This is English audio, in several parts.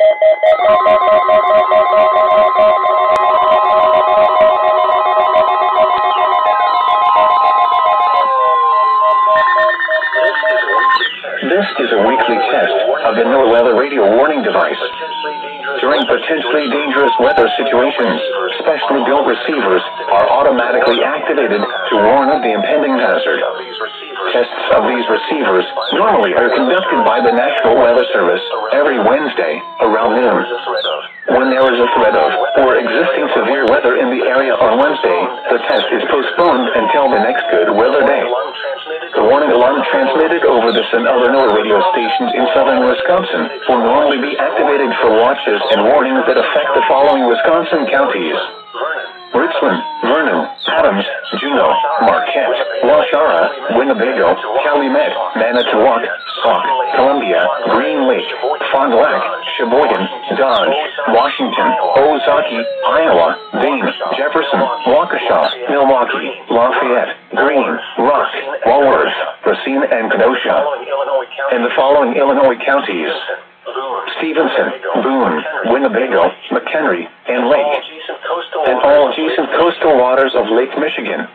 This is a weekly test of the NOAA weather radio warning device. During potentially dangerous weather situations, specially built receivers are automatically activated to warn of the impending hazard. Tests of these receivers normally are conducted by the National Weather Service every Wednesday around noon. When there is a threat of or existing severe weather in the area on Wednesday, the test is postponed until the next good weather day. The warning alarm transmitted over this and other NOAA radio stations in southern Wisconsin will normally be activated for watches and warnings that affect the following Wisconsin counties: Richland, Vernon, Adams, Juneau, Marquette, Waushara, Winnebago, Calumet, Manitowoc, Sauk, Columbia, Green Lake, Fond du Lac, Sheboygan, Dodge, Washington, Ozaukee, Iowa, Dane, Jefferson, Waukesha, Milwaukee, Lafayette, Greene, Rock, Walworth, Racine, and Kenosha. And the following Illinois counties: Stevenson, Boone, Winnebago, McHenry, and Lake, and all adjacent coastal waters of Lake Michigan.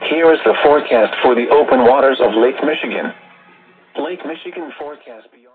Here is the forecast for the open waters of Lake Michigan. Lake Michigan forecast beyond